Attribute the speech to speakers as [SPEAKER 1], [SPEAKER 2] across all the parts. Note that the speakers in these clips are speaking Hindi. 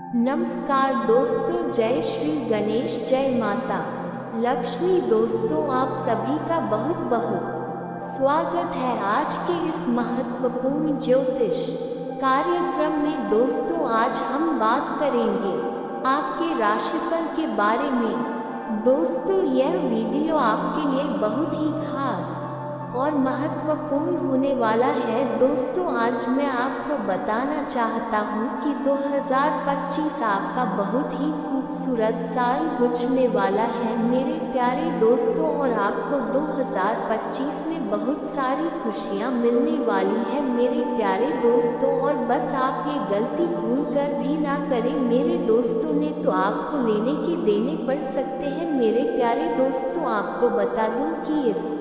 [SPEAKER 1] नमस्कार दोस्तों, जय श्री गणेश, जय माता लक्ष्मी। दोस्तों, आप सभी का बहुत बहुत स्वागत है आज के इस महत्वपूर्ण ज्योतिष कार्यक्रम में। दोस्तों, आज हम बात करेंगे आपके राशिफल के बारे में। दोस्तों, यह वीडियो आपके लिए बहुत ही खास और महत्वपूर्ण होने वाला है। दोस्तों, आज मैं आपको बताना चाहता हूँ कि 2025 आपका बहुत ही खूबसूरत साल गुजरने वाला है मेरे प्यारे दोस्तों, और आपको 2025 में बहुत सारी खुशियाँ मिलने वाली है मेरे प्यारे दोस्तों। और बस आप ये गलती भूल कर भी ना करें मेरे दोस्तों, ने तो आपको लेने के देने पड़ सकते हैं मेरे प्यारे दोस्तों। आपको बता दूं कि इस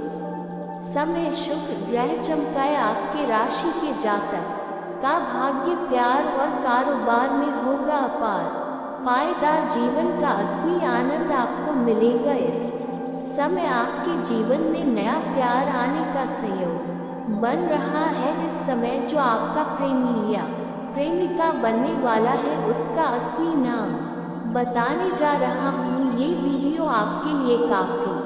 [SPEAKER 1] समय शुक्र ग्रह चमकाए आपके राशि के जातक का भाग्य प्यार और कारोबार में होगा अपार फायदा। जीवन का असली आनंद आपको मिलेगा। इस समय आपके जीवन में नया प्यार आने का संयोग बन रहा है। इस समय जो आपका प्रेमी या प्रेमिका बनने वाला है उसका असली नाम बताने जा रहा हूँ। ये वीडियो आपके लिए काफ़ी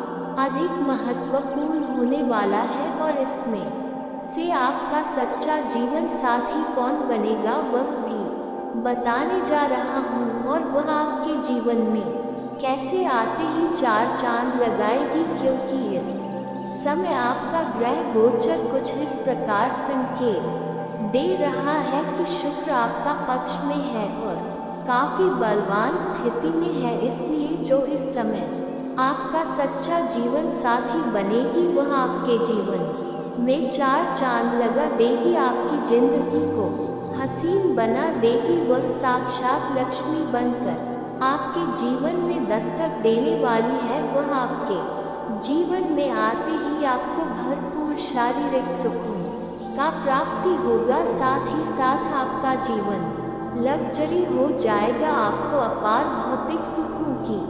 [SPEAKER 1] अधिक महत्वपूर्ण होने वाला है और इसमें से आपका सच्चा जीवन साथी कौन बनेगा वह भी बताने जा रहा हूँ, और वह आपके जीवन में कैसे आते ही चार चांद लगाएगी, क्योंकि इस समय आपका ग्रह गोचर कुछ इस प्रकार संकेत दे रहा है कि शुक्र आपका पक्ष में है और काफ़ी बलवान स्थिति में है। इसलिए जो इस समय आपका सच्चा जीवन साथी बनेगी वह आपके जीवन में चार चांद लगा देगी, आपकी जिंदगी को हसीन बना देगी। वह साक्षात लक्ष्मी बनकर आपके जीवन में दस्तक देने वाली है। वह आपके जीवन में आते ही आपको भरपूर शारीरिक सुकून का प्राप्ति होगा, साथ ही साथ आपका जीवन लग्जरी हो जाएगा। आपको अपार भौतिक सुखों की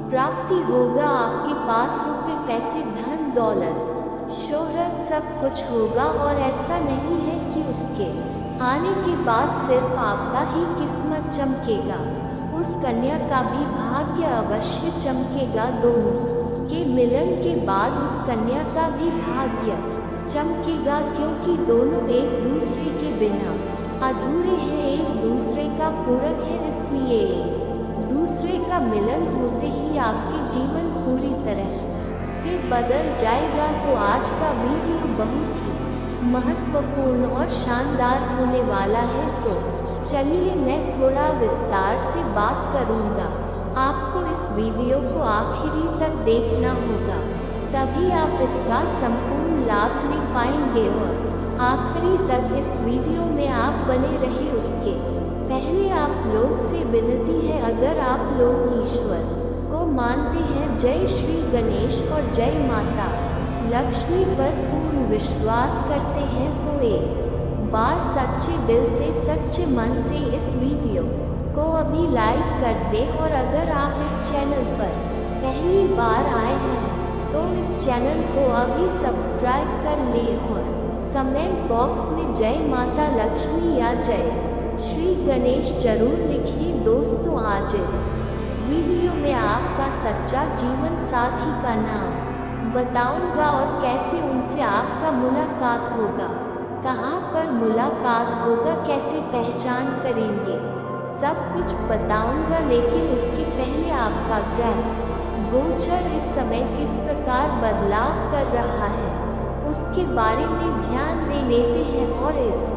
[SPEAKER 1] प्राप्ति होगा। आपके पास रुपए पैसे धन दौलत शोहरत सब कुछ होगा, और ऐसा नहीं है कि उसके आने के बाद सिर्फ आपका ही किस्मत चमकेगा, उस कन्या का भी भाग्य अवश्य चमकेगा। दोनों के मिलन के बाद उस कन्या का भी भाग्य चमकेगा, क्योंकि दोनों एक दूसरे के बिना अधूरे हैं, एक दूसरे का पूरक है। इसलिए दूसरे का मिलन होते ही आपके जीवन पूरी तरह से बदल जाएगा। तो आज का वीडियो बहुत ही महत्वपूर्ण और शानदार होने वाला है। तो चलिए मैं थोड़ा विस्तार से बात करूंगा। आपको इस वीडियो को आखिरी तक देखना होगा, तभी आप इसका संपूर्ण लाभ ले पाएंगे। और आखिरी तक इस वीडियो में आप बने रहे। उसके पहले आप लोग से विनती है, अगर आप लोग ईश्वर को मानते हैं, जय श्री गणेश और जय माता लक्ष्मी पर पूर्ण विश्वास करते हैं, तो एक बार सच्चे दिल से सच्चे मन से इस वीडियो को अभी लाइक कर दें। और अगर आप इस चैनल पर पहली बार आए हैं तो इस चैनल को अभी सब्सक्राइब कर लें और कमेंट बॉक्स में जय माता लक्ष्मी या जय श्री गणेश जरूर लिखिए। दोस्तों, आज इस वीडियो में आपका सच्चा जीवन साथी का नाम बताऊंगा और कैसे उनसे आपका मुलाकात होगा, कहां पर मुलाकात होगा, कैसे पहचान करेंगे, सब कुछ बताऊंगा। लेकिन उसके पहले आपका ग्रह गोचर इस समय किस प्रकार बदलाव कर रहा है उसके बारे में ध्यान दे लेते हैं, और इस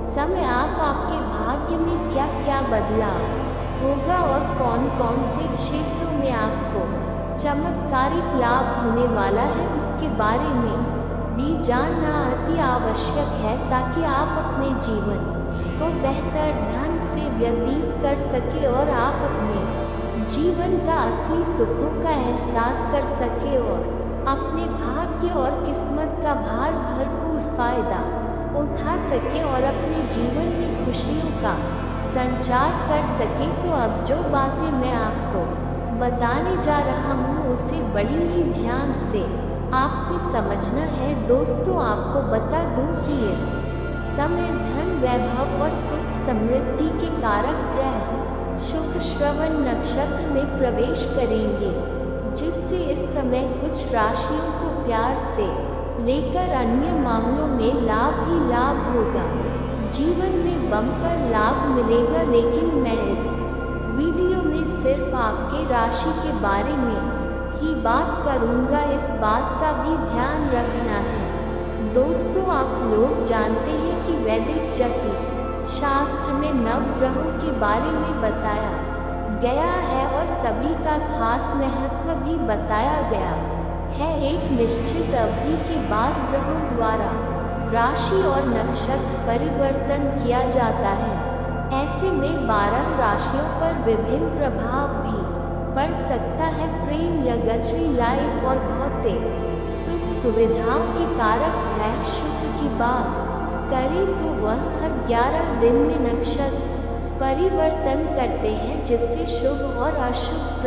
[SPEAKER 1] समय आपके भाग्य में क्या क्या बदलाव होगा और कौन कौन से क्षेत्रों में आपको चमत्कारिक लाभ होने वाला है उसके बारे में भी जानना अति आवश्यक है, ताकि आप अपने जीवन को बेहतर ढंग से व्यतीत कर सके और आप अपने जीवन का असली सुखों का एहसास कर सके और अपने भाग्य और किस्मत का भरपूर फायदा उठा सके और अपने जीवन में खुशियों का संचार कर सके। तो अब जो बातें मैं आपको बताने जा रहा हूँ उसे बड़ी ही ध्यान से आपको समझना है। दोस्तों, आपको बता दूँ कि इस समय धन वैभव और सुख समृद्धि के कारक ग्रह शुक्र श्रवण नक्षत्र में प्रवेश करेंगे, जिससे इस समय कुछ राशियों को प्यार से लेकर अन्य मामलों में लाभ ही लाभ होगा। जीवन में बम्पर लाभ मिलेगा, लेकिन मैं इस वीडियो में सिर्फ आपके राशि के बारे में ही बात करूंगा, इस बात का भी ध्यान रखना है। दोस्तों, आप लोग जानते हैं कि वैदिक ज्योतिष शास्त्र में नवग्रहों के बारे में बताया गया है और सभी का खास महत्व भी बताया गया है। एक निश्चित अवधि के बाद ग्रहों द्वारा राशि और नक्षत्र परिवर्तन किया जाता है। ऐसे में 12 राशियों पर विभिन्न प्रभाव भी पड़ सकता है। प्रेम, लग्जरी लाइफ और भौतिक सुख सुविधाओं के कारक ग्रह शुक्र की बात करें तो वह हर 11 दिन में नक्षत्र परिवर्तन करते हैं, जिससे शुभ और अशुभ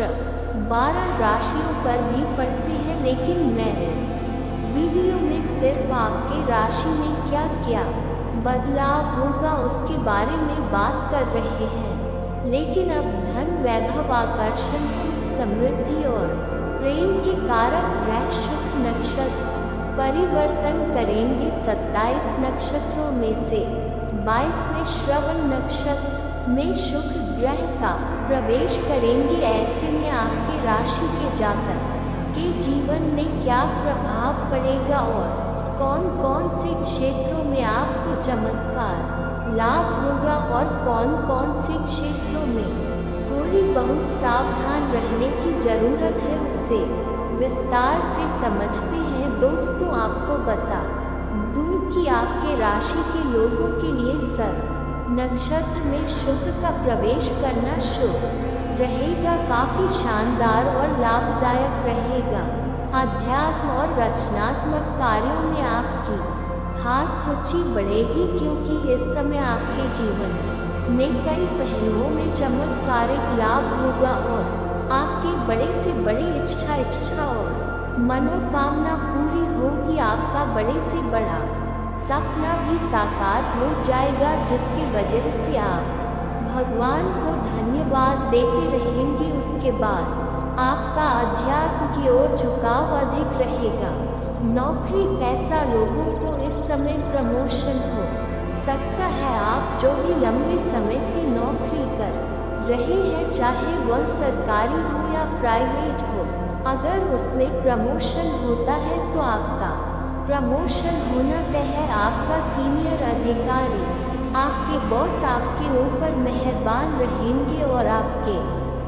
[SPEAKER 1] 12 राशियों पर भी पड़ते हैं। लेकिन मैं इस वीडियो में सिर्फ आपके राशि में क्या क्या बदलाव होगा उसके बारे में बात कर रहे हैं। लेकिन अब धन, वैभव, आकर्षण, सुख, समृद्धि और प्रेम के कारक ग्रह शुक्र नक्षत्र परिवर्तन करेंगे। 27 नक्षत्रों में से 22 में श्रवण नक्षत्र में शुक्र ग्रह का प्रवेश करेंगे। ऐसे में आपके राशि के जातक के जीवन में क्या प्रभाव पड़ेगा और कौन कौन से क्षेत्रों में आपको चमत्कार लाभ होगा और कौन कौन से क्षेत्रों में थोड़ी बहुत सावधान रहने की जरूरत है, उसे विस्तार से समझते हैं। दोस्तों, आपको बता दूं कि आपके राशि के लोगों के लिए सर्व नक्षत्र में शुक्र का प्रवेश करना शुभ रहेगा, काफी शानदार और लाभदायक रहेगा। अध्यात्म और रचनात्मक कार्यों में आपकी खास रुचि बढ़ेगी, क्योंकि इस समय आपके जीवन में कई पहलुओं में चमत्कारिक लाभ होगा और आपके बड़े से बड़ी इच्छा और मनोकामना पूरी होगी। आपका बड़े से बड़ा सपना भी साकार हो जाएगा, जिसकी वजह से आप भगवान को धन्यवाद देते रहेंगे। उसके बाद आपका अध्यात्म की ओर झुकाव अधिक रहेगा। नौकरी, पैसा, लोगों को इस समय प्रमोशन हो सकता है। आप जो भी लंबे समय से नौकरी कर रहे हैं, चाहे वह सरकारी हो या प्राइवेट हो, अगर उसमें प्रमोशन होता है तो आपका प्रमोशन होना तय है। आपका सीनियर अधिकारी, आपके बॉस आपके ऊपर मेहरबान रहेंगे और आपके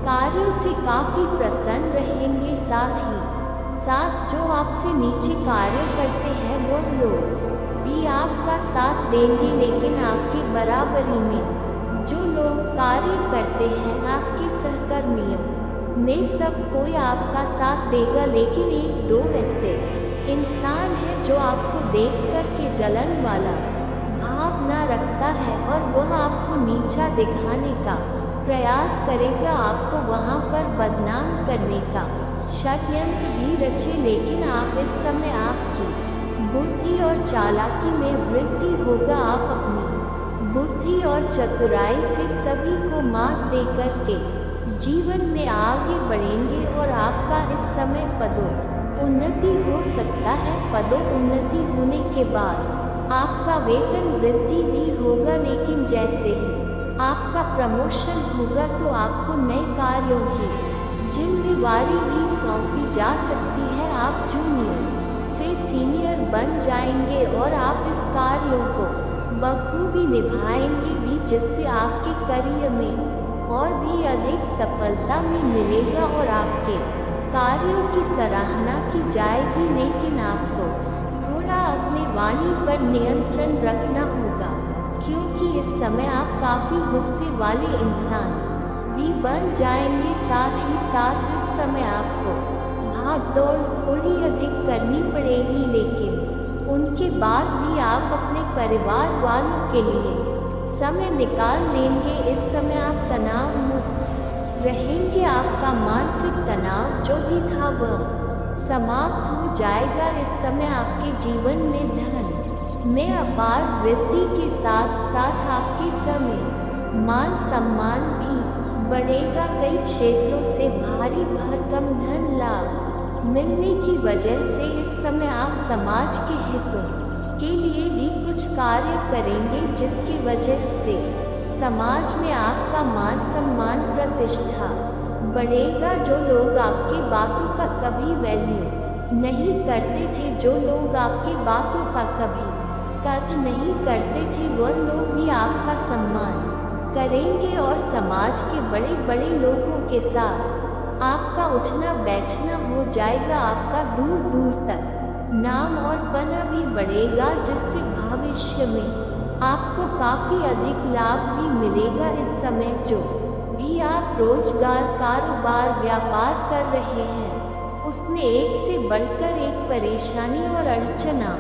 [SPEAKER 1] कार्यों से काफ़ी प्रसन्न रहेंगे। साथ ही साथ जो आपसे नीचे कार्य करते हैं वह लोग भी आपका साथ देंगे, लेकिन आपके बराबरी में जो लोग कार्य करते हैं, आपके सहकर्मियों में सब कोई आपका साथ देगा। लेकिन एक दो ऐसे इंसान है जो आपको देख कर के जलन वाला भावना रखता है और वह आपको नीचा दिखाने का प्रयास करेगा, आपको वहां पर बदनाम करने का षड्यंत्र भी रचे। लेकिन आप इस समय आपकी बुद्धि और चालाकी में वृद्धि होगा। आप अपनी बुद्धि और चतुराई से सभी को मात दे करके जीवन में आगे बढ़ेंगे और आपका इस समय पदों उन्नति हो सकता है। पदों उन्नति होने के बाद आपका वेतन वृद्धि भी होगा, लेकिन जैसे ही आपका प्रमोशन होगा तो आपको नए कार्यों की जिम्मेवारी भी सौंपी जा सकती है। आप जूनियर से सीनियर बन जाएंगे और आप इस कार्यों को बखूबी निभाएंगे भी, जिससे आपके करियर में और भी अधिक सफलता में मिलेगा और आपके कार्यों की सराहना की जाएगी। लेकिन आपको थोड़ा अपने वाणी पर नियंत्रण रखना होगा, क्योंकि इस समय आप काफ़ी गुस्से वाले इंसान भी बन जाएंगे। साथ ही साथ इस समय आपको भाग दौड़ थोड़ी अधिक करनी पड़ेगी, लेकिन उनके बाद भी आप अपने परिवार वालों के लिए समय निकाल लेंगे। इस समय आप तनाव मुक्त रहेंगे। आपका मानसिक तनाव जो भी था वह समाप्त हो जाएगा। इस समय आपके जीवन में धन में अपार वृद्धि के साथ साथ आपके समय मान सम्मान भी बढ़ेगा। कई क्षेत्रों से भारी भरकम धन लाभ मिलने की वजह से इस समय आप समाज के हितों के लिए भी कुछ कार्य करेंगे, जिसकी वजह से समाज में आपका मान सम्मान प्रतिष्ठा बढ़ेगा। जो लोग आपके बातों का कभी वैल्यू नहीं करते थे, जो लोग आपकी बातों का कभी कद्र नहीं करते थे, वह लोग भी आपका सम्मान करेंगे और समाज के बड़े बड़े लोगों के साथ आपका उठना बैठना हो जाएगा। आपका दूर दूर तक नाम और पना भी बढ़ेगा, जिससे भविष्य में आपको काफ़ी अधिक लाभ भी मिलेगा। इस समय जो भी आप रोजगार कारोबार व्यापार कर रहे हैं, उसमें एक से बढ़कर एक परेशानी और अड़चना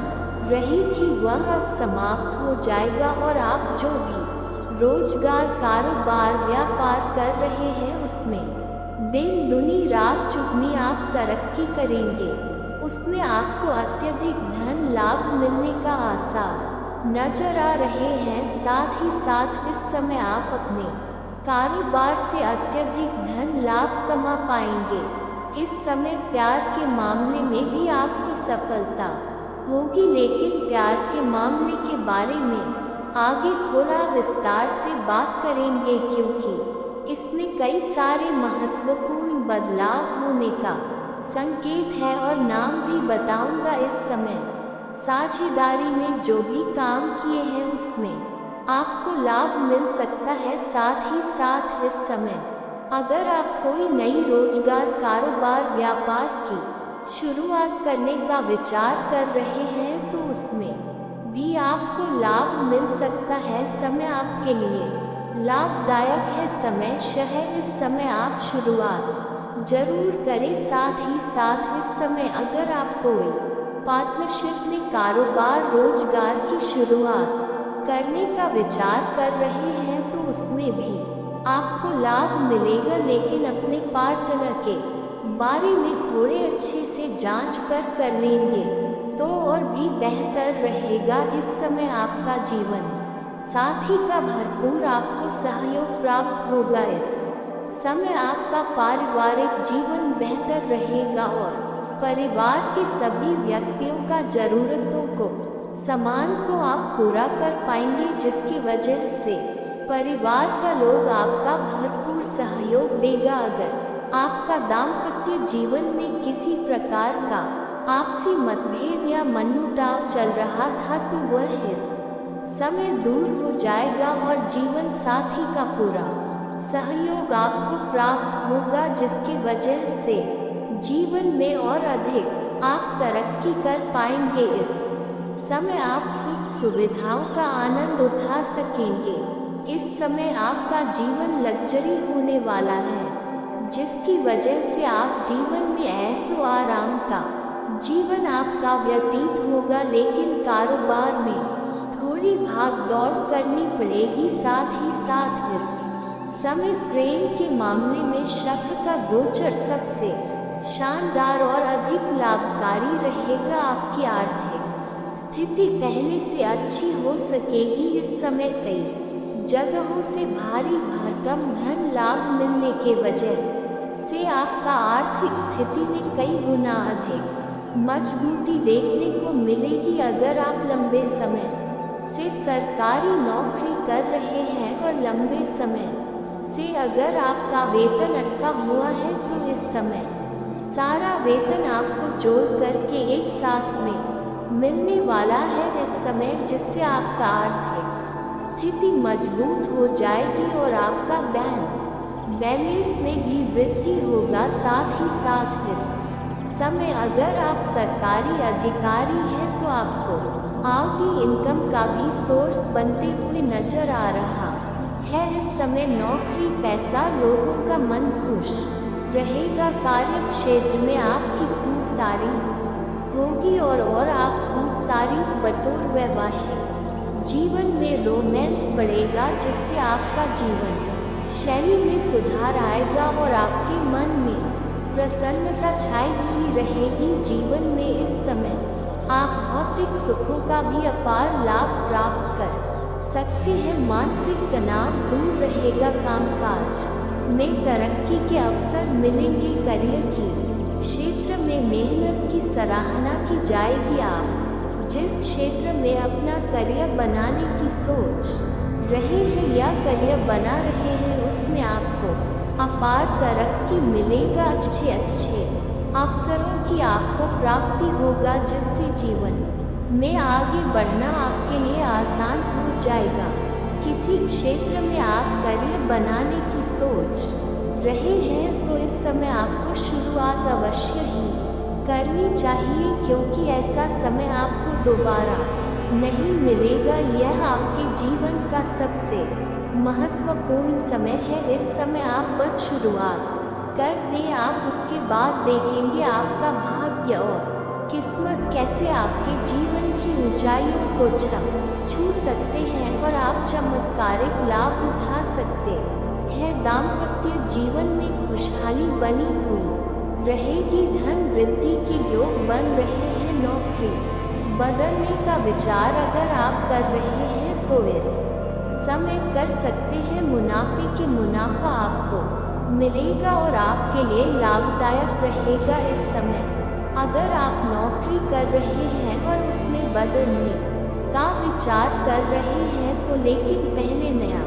[SPEAKER 1] रही थी, वह अब समाप्त हो जाएगा और आप जो भी रोजगार कारोबार व्यापार कर रहे हैं, उसमें दिन दुनी रात चुगनी आप तरक्की करेंगे। उसमें आपको अत्यधिक धन लाभ मिलने का आसार नजर आ रहे हैं। साथ ही साथ इस समय आप अपने कारोबार से अत्यधिक धन लाभ कमा पाएंगे। इस समय प्यार के मामले में भी आपको सफलता होगी, लेकिन प्यार के मामले के बारे में आगे थोड़ा विस्तार से बात करेंगे, क्योंकि इसमें कई सारे महत्वपूर्ण बदलाव होने का संकेत है और नाम भी बताऊंगा। इस समय साझेदारी में जो भी काम किए हैं उसमें आपको लाभ मिल सकता है। साथ ही साथ इस समय अगर आप कोई नई रोजगार कारोबार व्यापार की शुरुआत करने का विचार कर रहे हैं, तो उसमें भी आपको लाभ मिल सकता है। समय आपके लिए लाभदायक है। समय शहर इस समय आप शुरुआत जरूर करें। साथ ही साथ इस समय अगर आप कोई पार्टनरशिप में कारोबार रोजगार की शुरुआत करने का विचार कर रहे हैं, तो उसमें भी आपको लाभ मिलेगा, लेकिन अपने पार्टनर के बारे में थोड़े अच्छे से जांच कर लेंगे तो और भी बेहतर रहेगा। इस समय आपका जीवन साथी का भरपूर आपको सहयोग प्राप्त होगा। इस समय आपका पारिवारिक जीवन बेहतर रहेगा और परिवार के सभी व्यक्तियों का जरूरतों को सामान को आप पूरा कर पाएंगे, जिसकी वजह से परिवार का लोग आपका भरपूर सहयोग देगा। अगर आपका दाम्पत्य जीवन में किसी प्रकार का आपसी मतभेद या मनमुटाव चल रहा था, तो वह इस समय दूर हो जाएगा और जीवन साथी का पूरा सहयोग आपको प्राप्त होगा, जिसकी वजह से जीवन में और अधिक आप तरक्की कर पाएंगे। इस समय आप सुख सुविधाओं का आनंद उठा सकेंगे। इस समय आपका जीवन लग्जरी होने वाला है, जिसकी वजह से आप जीवन में ऐशो आराम का जीवन आपका व्यतीत होगा, लेकिन कारोबार में थोड़ी भाग दौड़ करनी पड़ेगी। साथ ही साथ इस समय प्रेम के मामले में शुक्र का गोचर सबसे शानदार और अधिक लाभकारी रहेगा। आपकी आर्थिक स्थिति पहले से अच्छी हो सकेगी। इस समय कई जगहों से भारी भरकम धन लाभ मिलने के वजह से आपका आर्थिक स्थिति में कई गुना अधिक मजबूती देखने को मिलेगी। अगर आप लंबे समय से सरकारी नौकरी कर रहे हैं और लंबे समय से अगर आपका वेतन अटका हुआ है, तो इस समय सारा वेतन आपको जोड़ करके एक साथ में मिलने वाला है इस समय, जिससे आपका आर्थिक स्थिति मजबूत हो जाएगी और आपका बैंक बैलेंस में भी वृद्धि होगा। साथ ही साथ इस समय अगर आप सरकारी अधिकारी हैं, तो आपको आउटी इनकम का भी सोर्स बनते हुए नजर आ रहा है। इस समय नौकरी पैसा लोगों का मन खुश रहेगा। कार्य क्षेत्र में आपकी खूब तारीफ होगी और आप खूब तारीफ बटोर वैवाहिक जीवन में रोमांस बढ़ेगा, जिससे आपका जीवन शैली में सुधार आएगा और आपके मन में प्रसन्नता छाई हुई रहेगी। जीवन में इस समय आप भौतिक सुखों का भी अपार लाभ प्राप्त कर सकते हैं। मानसिक तनाव दूर रहेगा। कामकाज में तरक्की के अवसर मिलेंगे। करियर की क्षेत्र में मेहनत की सराहना की जाएगी। आप जिस क्षेत्र में अपना करियर बनाने की सोच रहे हैं या करियर बना रहे हैं उसमें आपको अपार तरक्की मिलेगा। अच्छे अवसरों की आपको प्राप्ति होगा जिससे जीवन में आगे बढ़ना आपके लिए आसान हो जाएगा। किसी क्षेत्र में आप करियर बनाने की सोच रहे हैं तो इस समय आपको शुरुआत अवश्य ही करनी चाहिए, क्योंकि ऐसा समय आपको दोबारा नहीं मिलेगा। यह आपके जीवन का सबसे महत्वपूर्ण समय है। इस समय आप बस शुरुआत कर दें, आप उसके बाद देखेंगे आपका भाग्य और किस्मत कैसे आपके जीवन की ऊंचाइयों को छू सकते हैं और आप चमत्कारिक लाभ उठा सकते हैं। दाम्पत्य जीवन में खुशहाली बनी हुई रहेगी। धन वृद्धि के योग बन रहे हैं। नौकरी बदलने का विचार अगर आप कर रहे हैं तो इस समय कर सकते हैं। मुनाफा आपको मिलेगा और आपके लिए लाभदायक रहेगा। इस समय अगर आप नौकरी कर रहे हैं और उसमें बदलने का विचार कर रहे हैं तो लेकिन पहले नया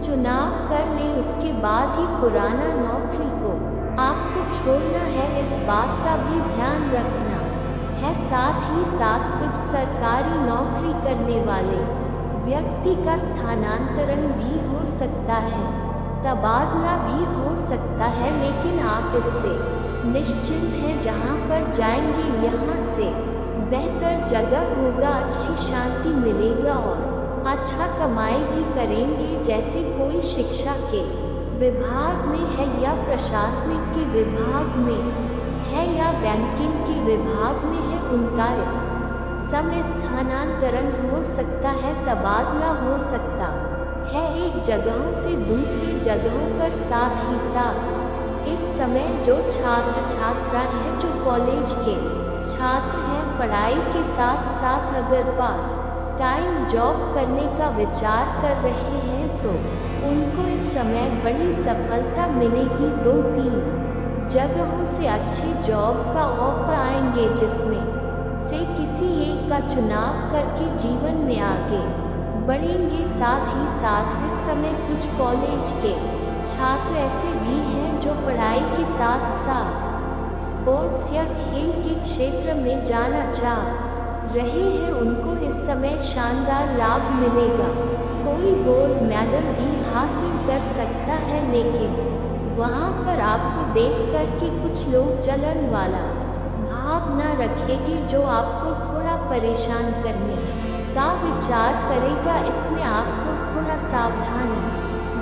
[SPEAKER 1] चुनाव कर लें, उसके बाद ही पुराना नौकरी को आपको छोड़ना है। इस बात का भी ध्यान रखना है। साथ ही साथ कुछ सरकारी नौकरी करने वाले व्यक्ति का स्थानांतरण भी हो सकता है, तबादला भी हो सकता है, लेकिन आप इससे निश्चिंत हैं। जहां पर जाएंगे यहाँ से बेहतर जगह होगा, अच्छी शांति मिलेगा और अच्छा कमाई भी करेंगे। जैसे कोई शिक्षा के विभाग में है या प्रशासनिक के विभाग में है या बैंकिंग के विभाग में है, उनका इस समय स्थानांतरण हो सकता है, तबादला हो सकता है एक जगहों से दूसरी जगहों पर। साथ ही साथ इस समय जो छात्र छात्रा हैं, जो कॉलेज के छात्र हैं, पढ़ाई के साथ साथ अगर पार्ट टाइम जॉब करने का विचार कर रहे हैं तो उनको इस समय बड़ी सफलता मिलेगी। 2-3 जगहों से अच्छे जॉब का ऑफर आएंगे जिसमें से किसी एक का चुनाव करके जीवन में आगे बढ़ेंगे। साथ ही साथ इस समय कुछ कॉलेज के छात्र ऐसे भी हैं जो पढ़ाई के साथ साथ स्पोर्ट्स या खेल के क्षेत्र में जाना चाह रहे हैं, उनको इस समय शानदार लाभ मिलेगा। कोई गोल्ड मेडल भी हासिल कर सकता है, लेकिन वहाँ पर आपको देख कर के कुछ लोग जलन वाला भाव न रखेंगे जो आपको थोड़ा परेशान करने का विचार करेगा। इसमें आपको थोड़ा सावधानी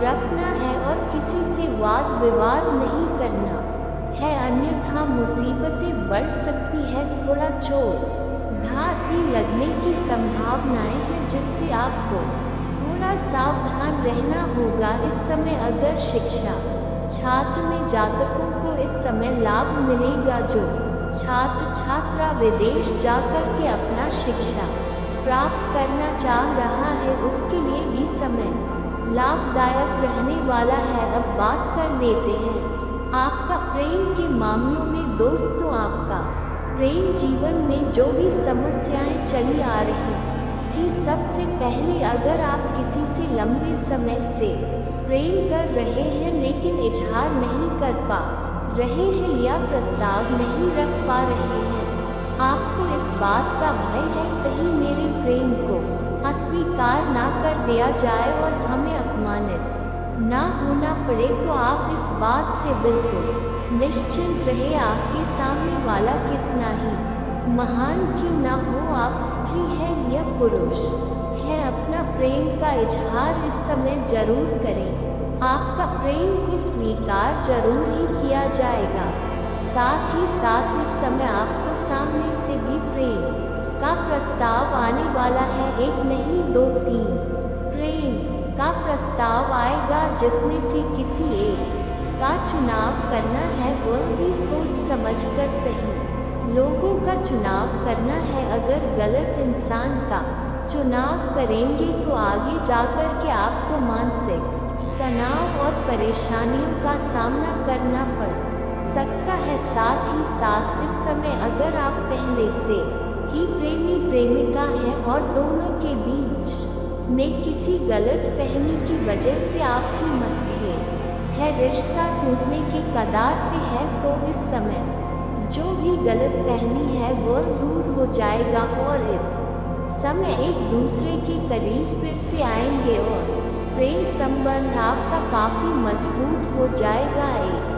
[SPEAKER 1] रखना है और किसी से वाद विवाद नहीं करना है, अन्यथा मुसीबतें बढ़ सकती है। थोड़ा चोट घात भी लगने की संभावनाएं हैं, जिससे आपको थोड़ा सावधान रहना होगा। इस समय अगर शिक्षा छात्र में जातकों को इस समय लाभ मिलेगा। जो छात्र छात्रा विदेश जाकर के अपना शिक्षा प्राप्त करना चाह रहा है उसके लिए भी समय लाभदायक रहने वाला है। अब बात कर लेते हैं आपका प्रेम के मामलों में। दोस्तों, आपका प्रेम जीवन में जो भी समस्याएं चली आ रही थी, सबसे पहले अगर आप किसी से लंबे समय से प्रेम कर रहे हैं लेकिन इजहार नहीं कर पा रहे हैं या प्रस्ताव नहीं रख पा रहे हैं, आपको इस बात का भय है कहीं मेरे प्रेम को अस्वीकार ना कर दिया जाए और हमें अपमानित ना होना पड़े, तो आप इस बात से बिल्कुल निश्चिंत रहे। आपके सामने वाला कितना ही महान क्यों ना हो, आप स्त्री है या पुरुष है, अपना प्रेम का इजहार इस समय जरूर करें। आपका प्रेम को स्वीकार जरूर ही किया जाएगा। साथ ही साथ इस समय आपको सामने से भी प्रेम का प्रस्ताव आने वाला है। 1 नहीं 2-3 प्रेम का प्रस्ताव आएगा, जिसमें से किसी एक का चुनाव करना है, वह भी सोच समझकर सही लोगों का चुनाव करना है। अगर गलत इंसान का चुनाव करेंगे तो आगे जाकर के आपको मानसिक तनाव और परेशानियों का सामना करना पड़ सकता है। साथ ही साथ इस समय अगर आप पहले से ही प्रेमी प्रेमिका हैं और दोनों के बीच में किसी गलत फहमी की वजह से आपसी मतभेद है, रिश्ता टूटने के कगार पे है, तो इस समय जो भी गलत फहमी है वह दूर हो जाएगा और इस समय एक दूसरे के करीब फिर से आएंगे और प्रेम संबंध आपका काफ़ी मजबूत हो जाएगा। एक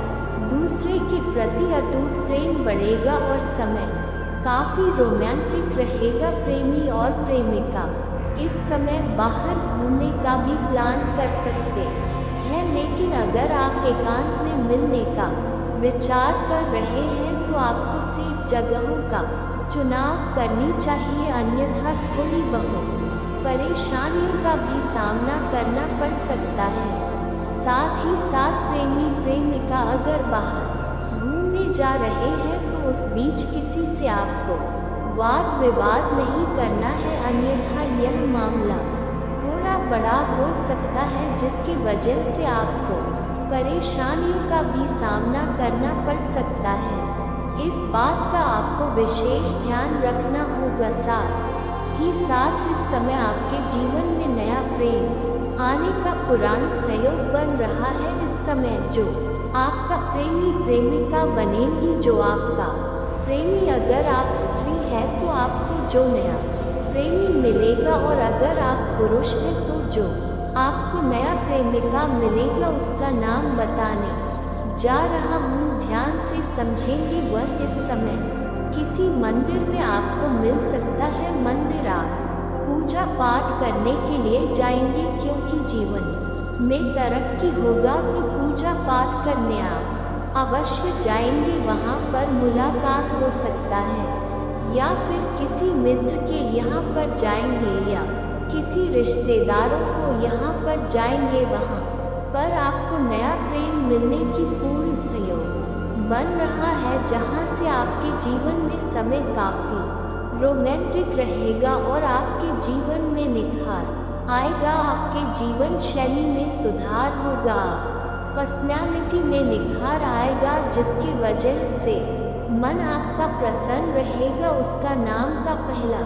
[SPEAKER 1] दूसरे के प्रति अटूट प्रेम बढ़ेगा और समय काफ़ी रोमांटिक रहेगा। प्रेमी और प्रेमिका इस समय बाहर घूमने का भी प्लान कर सकते हैं, लेकिन अगर आप एकांत में मिलने का विचार कर रहे हैं तो आपको सेफ जगहों का चुनाव करनी चाहिए, अन्यथा थोड़ी बहुत परेशानियों का भी सामना करना पड़ सकता है। साथ ही साथ प्रेमी प्रेमिका अगर बाहर घूमने जा रहे हैं तो उस बीच किसी से आपको वाद विवाद नहीं करना है, अन्यथा यह मामला थोड़ा बड़ा हो सकता है जिसकी वजह से आपको परेशानियों का भी सामना करना पड़ सकता है। इस बात का आपको विशेष ध्यान रखना होगा। साथ ही साथ इस समय आपके जीवन में नया प्रेम आने का पुराना संयोग बन रहा है। इस समय जो आपका प्रेमी प्रेमिका बनेंगी, जो आपका प्रेमी अगर आप स्त्री है तो आपको जो नया प्रेमी मिलेगा, और अगर आप पुरुष हैं तो जो आपको नया प्रेमिका मिलेगा उसका नाम बताने जा रहा हूँ, ध्यान से समझेंगे। वह इस समय किसी मंदिर में आपको मिल सकता है। मंदिर आप पूजा पाठ करने के लिए जाएंगे, क्योंकि जीवन में तरक्की होगा तो पूजा पाठ करने आप अवश्य जाएंगे। वहाँ पर मुलाकात हो सकता है या फिर किसी मित्र के यहाँ पर जाएंगे या किसी रिश्तेदारों को यहाँ पर जाएंगे। वहाँ पर आपको नया प्रेम मिलने की पूर्ण सहयोग बन रहा है, जहाँ से आपके जीवन में समय काफ़ी रोमांटिक रहेगा और आपके जीवन में निखार आएगा। आपके जीवन शैली में सुधार होगा, पर्सनैलिटी में निखार आएगा, जिसकी वजह से मन आपका प्रसन्न रहेगा। उसका नाम का पहला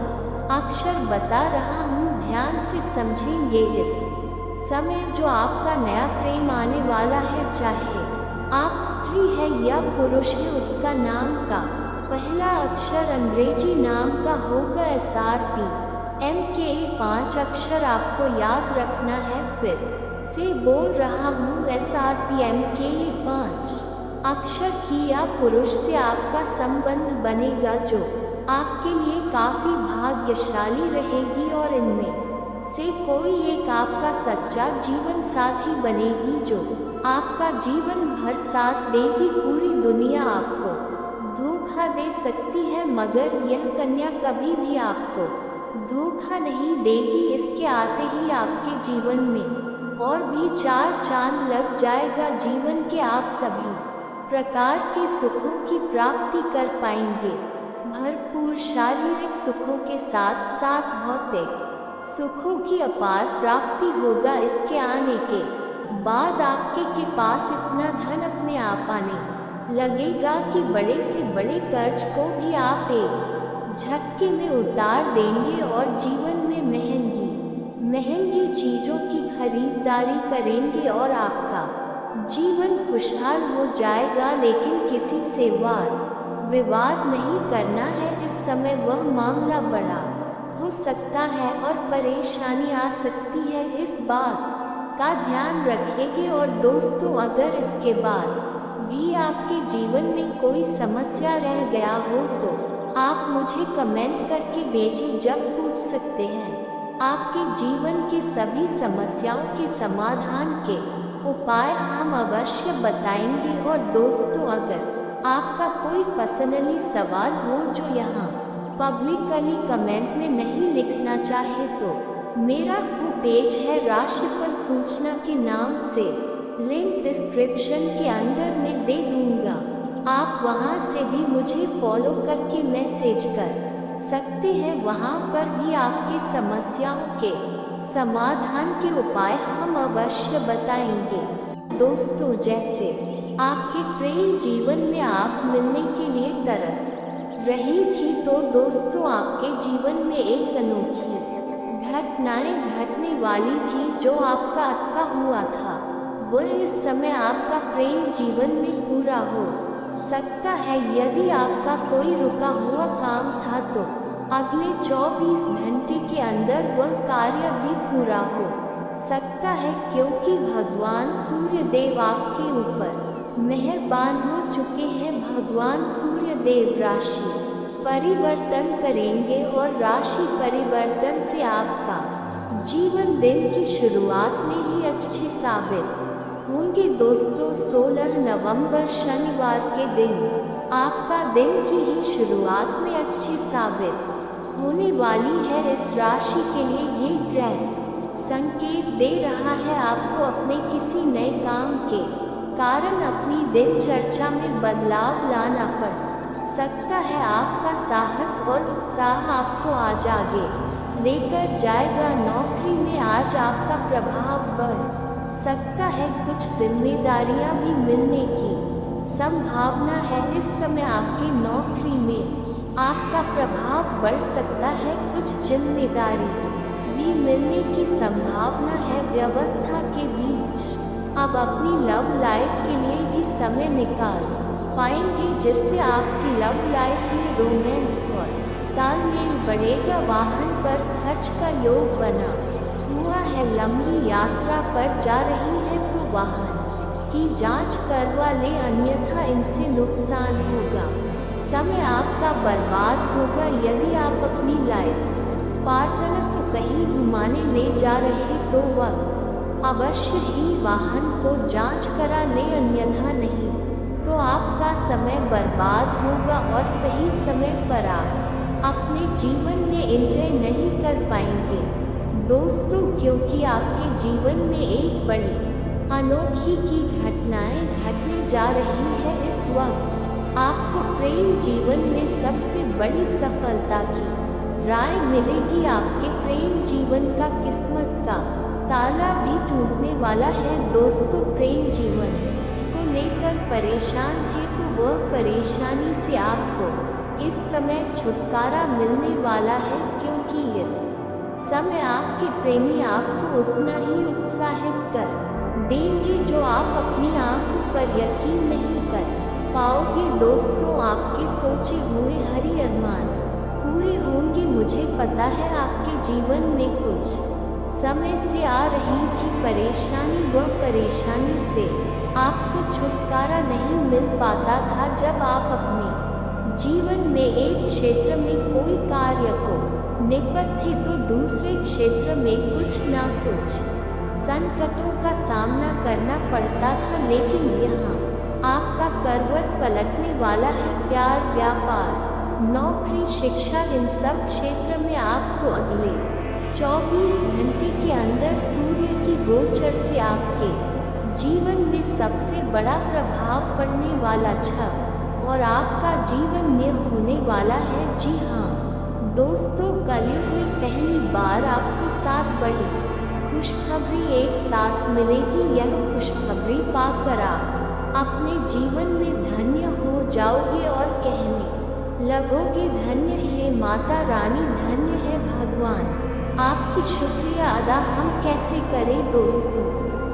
[SPEAKER 1] अक्षर बता रहा हूँ, ध्यान से समझेंगे। इस समय जो आपका नया प्रेम आने वाला है, चाहे आप स्त्री है या पुरुष है, उसका नाम का पहला अक्षर अंग्रेजी नाम का होगा SRP MK। 5 अक्षर आपको याद रखना है। फिर से बोल रहा हूँ, SRP MK 5 अक्षर की या पुरुष से आपका संबंध बनेगा, जो आपके लिए काफ़ी भाग्यशाली रहेगी और इनमें से कोई एक आपका सच्चा जीवन साथी बनेगी, जो आपका जीवन भर साथ देगी। पूरी दुनिया आपको धोखा दे सकती है, मगर यह कन्या कभी भी आपको धोखा नहीं देगी। इसके आते ही आपके जीवन में और भी 4 चांद लग जाएगा। जीवन के आप सभी प्रकार के सुखों की प्राप्ति कर पाएंगे, भरपूर शारीरिक सुखों के साथ साथ भौतिक सुखों की अपार प्राप्ति होगा। इसके आने के बाद आपके के पास इतना धन अपने आप आने लगेगा कि बड़े से बड़े कर्ज को भी आप एक झटके में उतार देंगे और जीवन में महंगी महंगी चीज़ों की खरीदारी करेंगे और आपका जीवन खुशहाल हो जाएगा। लेकिन किसी से वाद विवाद नहीं करना है। इस समय वह मामला बड़ा हो सकता है और परेशानी आ सकती है, इस बात का ध्यान रखेंगे। और दोस्तों, अगर इसके बाद भी आपके जीवन में कोई समस्या रह गया हो तो आप मुझे कमेंट करके बेझिझक पूछ सकते हैं। आपके जीवन के सभी समस्याओं के समाधान के उपाय हम अवश्य बताएंगे। और दोस्तों, अगर आपका कोई पर्सनली सवाल हो जो यहाँ पब्लिकली कमेंट में नहीं लिखना चाहे तो मेरा फुल पेज है राशिफल सूचना के नाम से, लिंक डिस्क्रिप्शन के अंदर में दे दूंगा। आप वहां से भी मुझे फॉलो करके मैसेज कर सकते हैं। वहां पर भी आपके समस्याओं के समाधान के उपाय हम अवश्य बताएंगे। दोस्तों, जैसे आपके प्रेम जीवन में आप मिलने के लिए तरस रही थी, तो दोस्तों आपके जीवन में एक अनोखी घटनाएं घटने वाली थी जो आपका अटका हुआ था। वह इस समय आपका प्रेम जीवन में पूरा हो सकता है। यदि आपका कोई रुका हुआ काम था तो अगले 24 घंटे के अंदर वह कार्य भी पूरा हो सकता है, क्योंकि भगवान सूर्य देव आपके ऊपर मेहरबान हो चुके हैं। भगवान सूर्य देव राशि परिवर्तन करेंगे और राशि परिवर्तन से आपका जीवन दिन की शुरुआत में ही अच्छे साबित होंगे। दोस्तों, 16 नवंबर शनिवार के दिन आपका दिन की ही शुरुआत में अच्छी साबित होने वाली है। इस राशि के लिए ये ग्रह संकेत दे रहा है आपको अपने किसी नए काम के कारण अपनी दिनचर्या में बदलाव लाना पड़ सकता है। आपका साहस और उत्साह आपको आज आगे लेकर जाएगा। नौकरी में आज आपका प्रभाव बढ़ सकता है। कुछ जिम्मेदारियां भी मिलने की संभावना है। इस समय आपकी नौकरी में आपका प्रभाव बढ़ सकता है। कुछ जिम्मेदारी भी मिलने की संभावना है। व्यवस्था के बीच आप अपनी लव लाइफ के लिए भी समय निकाल पाएंगे, जिससे आपकी लव लाइफ में रोमांस और तालमेल बढ़ेगा। वाहन पर खर्च का योग बना हुआ है। लंबी यात्रा पर जा रही है तो वाहन की जांच करवा ले, अन्यथा इनसे नुकसान होगा। समय आपका बर्बाद होगा। यदि आप अपनी लाइफ पार्टनर को कहीं घुमाने ले जा रहे तो वक्त अवश्य ही वाहन को जांच करा ले, अन्यथा नहीं तो आपका समय बर्बाद होगा और सही समय पर आप अपने जीवन में एंजॉय नहीं कर पाएंगे। दोस्तों, क्योंकि आपके जीवन में एक बड़ी अनोखी की घटनाएं घटने जा रही है। इस वक्त आपको प्रेम जीवन में सबसे बड़ी सफलता की राय मिलेगी। आपके प्रेम जीवन का किस्मत का ताला भी टूटने वाला है। दोस्तों, प्रेम जीवन को लेकर परेशान थे तो वह परेशानी से आपको इस समय छुटकारा मिलने वाला है, क्योंकि इस समय आपके प्रेमी आपको उतना ही उत्साहित कर देंगे जो आप अपनी आंखों पर यकीन नहीं कर पाओगे। दोस्तों, आपके सोचे हुए हरी अरमान पूरे होंगे। मुझे पता है आपके जीवन में कुछ समय से आ रही थी परेशानी, वह परेशानी से आपको छुटकारा नहीं मिल पाता था। जब आप अपने जीवन में एक क्षेत्र में कोई कार्य को निपटते तो दूसरे क्षेत्र में कुछ न कुछ संकटों का सामना करना पड़ता था, लेकिन यहाँ आपका करवट पलटने वाला है। प्यार, व्यापार, नौकरी, शिक्षा, इन सब क्षेत्र में आपको अगले 24 घंटे के अंदर सूर्य की गोचर से आपके जीवन में सबसे बड़ा प्रभाव पड़ने वाला है और आपका जीवन में होने वाला है। जी हाँ दोस्तों, कलयुग में पहली बार आपको 7 बड़ी खुशखबरी एक साथ मिलेगी। यह खुशखबरी पाकर आप अपने जीवन में धन्य हो जाओगे और कहने लगोगे, धन्य है माता रानी, धन्य है भगवान। आपकी शुक्रिया अदा हम कैसे करें। दोस्तों,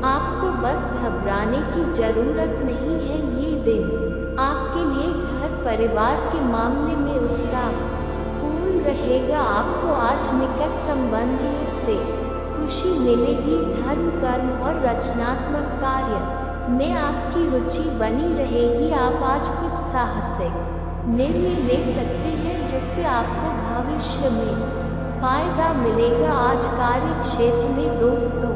[SPEAKER 1] आपको बस घबराने की ज़रूरत नहीं है। ये दिन आपके लिए घर परिवार के मामले में उत्साह पूर्ण रहेगा। आपको आज निकट संबंधियों से खुशी मिलेगी। धर्म, कर्म और रचनात्मक कार्य में आपकी रुचि बनी रहेगी। आप आज कुछ साहसिक निर्णय ले सकते हैं जिससे आपको भविष्य में फायदा मिलेगा। आज कार्य क्षेत्र में दोस्तों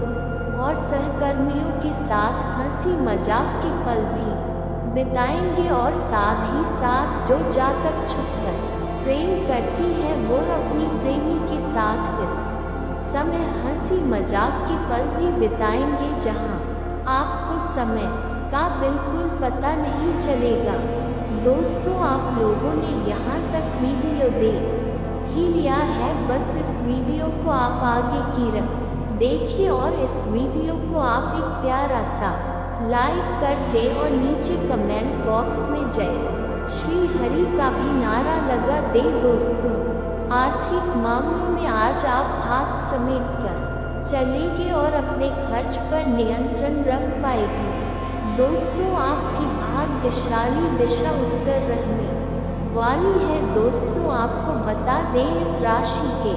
[SPEAKER 1] और सहकर्मियों के साथ हंसी मजाक के पल भी बिताएंगे और साथ ही साथ जो जातक छुपकर प्रेम करती है वो अपनी प्रेमी के साथ इस समय हंसी मजाक के पल भी बिताएंगे, जहां आपको समय का बिल्कुल पता नहीं चलेगा। दोस्तों, आप लोगों ने यहाँ तक वीडियो देख ही लिया है। बस इस वीडियो को आप आगे की देखिए और इस वीडियो को आप एक प्यारा सा लाइक कर दें और नीचे कमेंट बॉक्स में जय श्री हरि का भी नारा लगा दे। दोस्तों, आर्थिक मामलों में आज आप हाथ समेट कर चलेंगे और अपने खर्च पर नियंत्रण रख पाएंगे। दोस्तों, आपकी भाग्यशाली दिशा उत्तर रहने वाली है। दोस्तों, आपको बता दें इस राशि के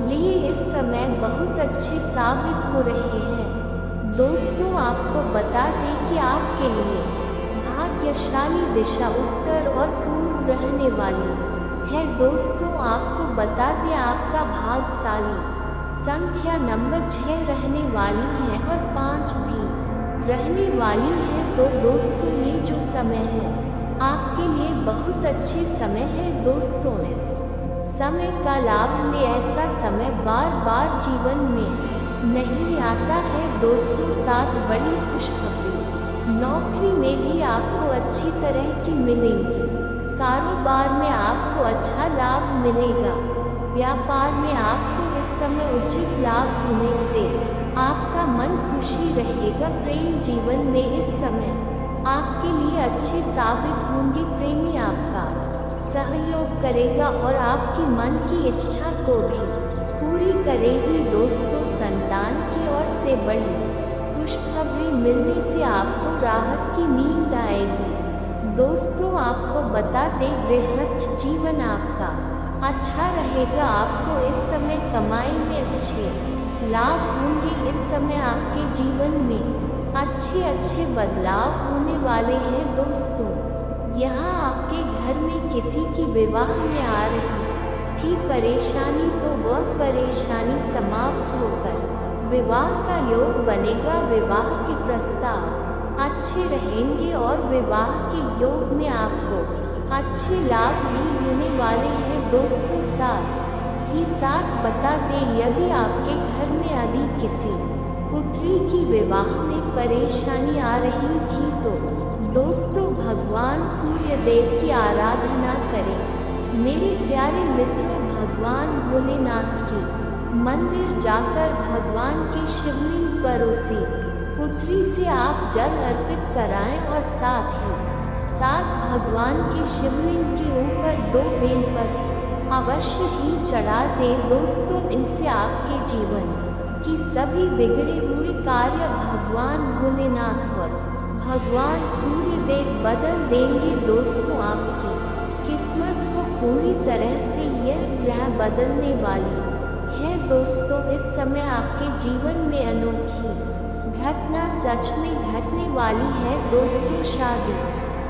[SPEAKER 1] लिए इस समय बहुत अच्छे साबित हो रहे हैं। दोस्तों, आपको बता दें कि आपके लिए भाग्यशाली दिशा उत्तर और पूर्व रहने वाली है। दोस्तों, आपको बता दें आपका भाग्यशाली संख्या नंबर 6 रहने वाली है और 5 भी रहने वाली है। तो दोस्तों, ये जो समय है आपके लिए बहुत अच्छे समय है। दोस्तों, इस समय का लाभ ले, ऐसा समय बार बार जीवन में नहीं आता है। दोस्तों, साथ बड़ी खुशखबरी नौकरी में भी आपको अच्छी तरह की मिलेंगी। कारोबार में आपको अच्छा लाभ मिलेगा। व्यापार में आपको इस समय उचित लाभ होने से आपका मन खुशी रहेगा। प्रेम जीवन में इस समय आपके लिए अच्छे साबित होंगे। प्रेमी आपका सहयोग करेगा और आपकी मन की इच्छा को भी पूरी करेगी। दोस्तों, संतान की ओर से बड़ी खुशखबरी मिलने से आपको राहत की नींद आएगी। दोस्तों, आपको बता दें गृहस्थ जीवन आपका अच्छा रहेगा। आपको इस समय कमाई में अच्छे लाभ होंगे। इस समय आपके जीवन में अच्छे बदलाव होने वाले हैं। दोस्तों, यहाँ आपके घर में किसी की विवाह में आ रही थी परेशानी, तो वह परेशानी समाप्त होकर विवाह का योग बनेगा। विवाह के प्रस्ताव अच्छे रहेंगे और विवाह के योग में आपको अच्छे लाभ भी होने वाले हैं। दोस्तों, साथ ही साथ बता दें यदि आपके घर में यदि किसी पुत्री की विवाह में परेशानी आ रही थी तो दोस्तों, भगवान सूर्य देव की आराधना करें। मेरे प्यारे मित्रों, भगवान भोलेनाथ की मंदिर जाकर भगवान के शिवलिंग पर उसी पुत्री से आप जल अर्पित कराएं और साथ ही साथ भगवान के शिवलिंग के ऊपर 2 बेलपत्र अवश्य ही चढ़ा दें। दोस्तों, इनसे आपके जीवन कि सभी बिगड़े हुए कार्य भगवान भोलेनाथ और भगवान सूर्य देव बदल देंगे। दोस्तों, आपकी किस्मत को पूरी तरह से यह ग्रह बदलने वाली है। दोस्तों, इस समय आपके जीवन में अनोखी घटना सच में घटने वाली है। दोस्तों, शादी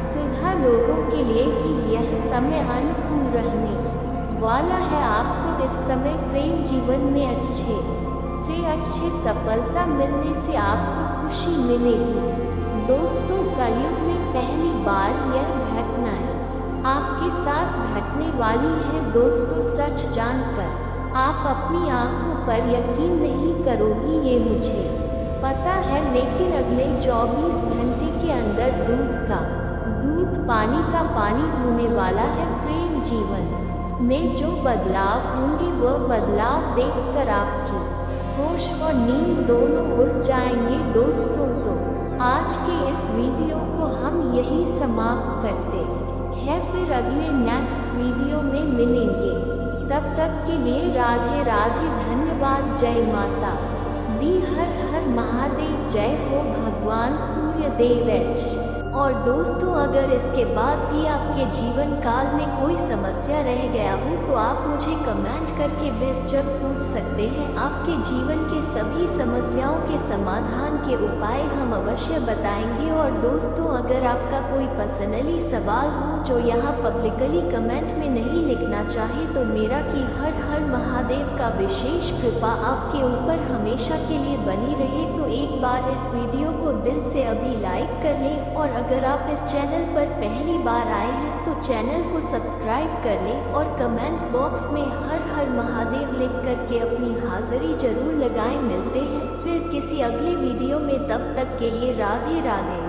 [SPEAKER 1] शुदा लोगों के लिए भी यह समय अनुकूल रहने वाला है। आपको इस समय प्रेम जीवन में अच्छे सफलता मिलने से आपको खुशी मिलेगी। दोस्तों, कलयुग में पहली बार यह घटनाएं आपके साथ घटने वाली है। दोस्तों, सच जानकर आप अपनी आंखों पर यकीन नहीं करोगी, ये मुझे पता है, लेकिन अगले 24 घंटे के अंदर दूध पानी का पानी होने वाला है। प्रेम जीवन में जो बदलाव होंगे वह बदलाव देखकर आपकी होश और नींद दोनों उड़ जाएंगे। दोस्तों, तो आज के इस वीडियो को हम यही समाप्त करते हैं। फिर अगले नेक्स्ट वीडियो में मिलेंगे। तब तक के लिए राधे राधे, धन्यवाद। जय माता दी, हर हर महादेव, जय हो भगवान सूर्य देव। और दोस्तों, अगर इसके बाद भी आपके जीवन काल में कोई समस्या रह गया हो तो आप मुझे कमेंट करके बेझिझक पूछ सकते हैं। आपके जीवन के सभी समस्याओं के समाधान के उपाय हम अवश्य बताएंगे। और दोस्तों, अगर आपका कोई पर्सनली सवाल हो जो यहाँ पब्लिकली कमेंट में नहीं लिखना चाहे तो मेरा कि हर हर महादेव का विशेष कृपा आपके ऊपर हमेशा के लिए बनी रहे। तो एक बार इस वीडियो को दिल से अभी लाइक कर लें और अगर आप इस चैनल पर पहली बार आए हैं तो चैनल को सब्सक्राइब कर लें और कमेंट बॉक्स में हर हर महादेव लिख करके अपनी हाजिरी जरूर लगाएं। मिलते हैं फिर किसी अगले वीडियो में, तब तक के लिए राधे राधे।